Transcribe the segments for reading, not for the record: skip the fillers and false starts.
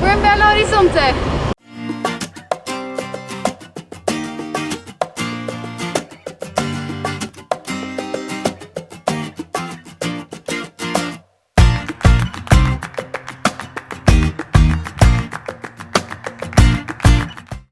We're in Belo Horizonte.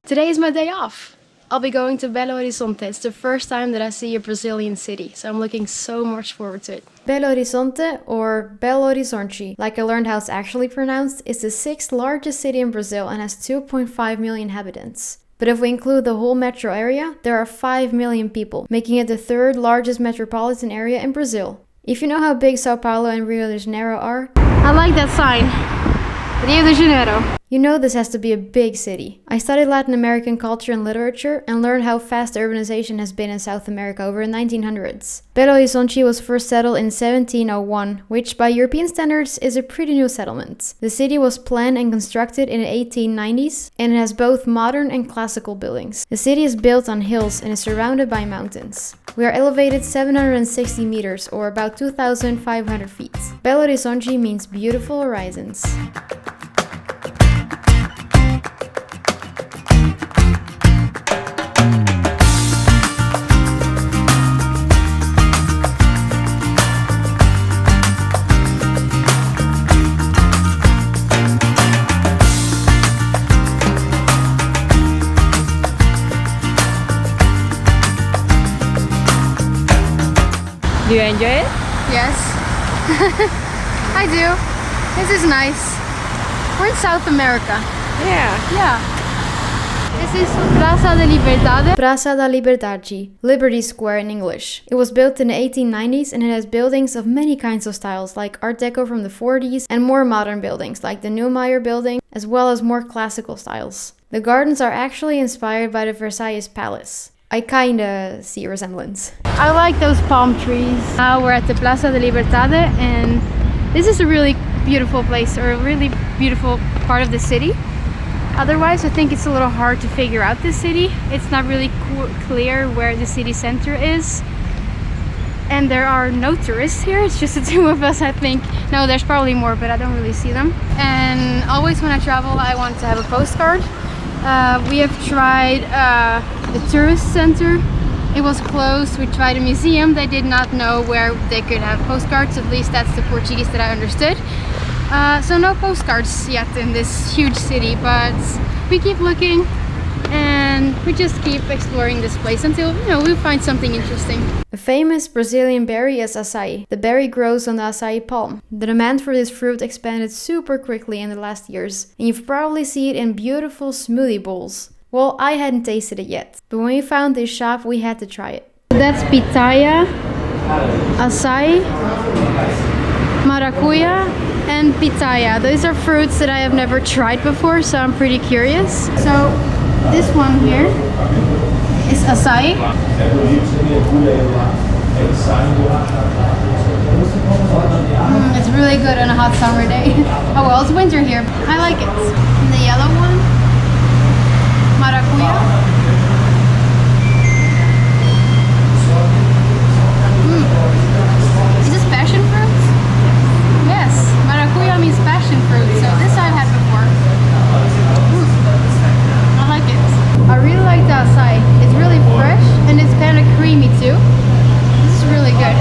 Today is my day off. I'll be going to Belo Horizonte. It's the first time that I see a Brazilian city, so I'm looking so much forward to it. Belo Horizonte, or Belo Horizonte, like I learned how it's actually pronounced, is the 6th largest city in Brazil and has 2.5 million inhabitants. But if we include the whole metro area, there are 5 million people, making it the 3rd largest metropolitan area in Brazil. If you know how big Sao Paulo and Rio de Janeiro are, I like that sign. Rio de Janeiro. You know this has to be a big city. I studied Latin American culture and literature and learned how fast urbanization has been in South America over the 1900s. Belo Horizonte was first settled in 1701, which by European standards is a pretty new settlement. The city was planned and constructed in the 1890s and it has both modern and classical buildings. The city is built on hills and is surrounded by mountains. We are elevated 760 meters or about 2,500 feet. Belo Horizonte means beautiful horizons. Do you enjoy it? Yes. I do. This is nice. We're in South America. Yeah. This is Praça da Liberdade. Praça da Liberdade, Liberty Square in English. It was built in the 1890s and it has buildings of many kinds of styles like Art Deco from the 40s and more modern buildings like the Neumayer building, as well as more classical styles. The gardens are actually inspired by the Versailles Palace. I kinda see a resemblance. I like those palm trees. Now we're at the Praça da Liberdade and this is a really beautiful place, or a really beautiful part of the city. Otherwise, I think it's a little hard to figure out this city. It's not really clear where the city center is. And there are no tourists here, it's just the two of us, I think. No, there's probably more, but I don't really see them. And always when I travel, I want to have a postcard. We have tried the tourist center. It was closed. We tried a museum. They did not know where they could have postcards. At least that's the Portuguese that I understood. So no postcards yet in this huge city, but we keep looking and we just keep exploring this place until, we find something interesting. A famous Brazilian berry is Açaí. The berry grows on the Açaí palm. The demand for this fruit expanded super quickly in the last years, and you've probably seen it in beautiful smoothie bowls. Well, I hadn't tasted it yet, but when we found this shop, we had to try it. That's pitaya, açaí, maracuya, and pitaya. Those are fruits that I have never tried before, so I'm pretty curious. So this one here is açaí. It's really good on a hot summer day. Oh well, it's winter here. I like it. And the yellow one, maracuya. Is this passion fruit? Yes, maracuya means passion fruit, so this I've had before. I like it. I really like the açaí. It's really fresh and it's kind of creamy too. This is really good.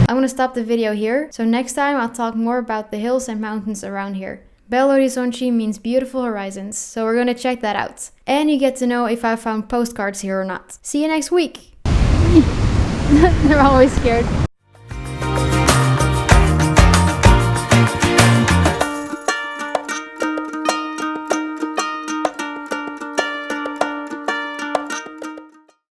I'm gonna stop the video here, so next time I'll talk more about the hills and mountains around here. Belo Horizonte means beautiful horizons, so we're gonna check that out. And you get to know if I found postcards here or not. See you next week! They're always scared.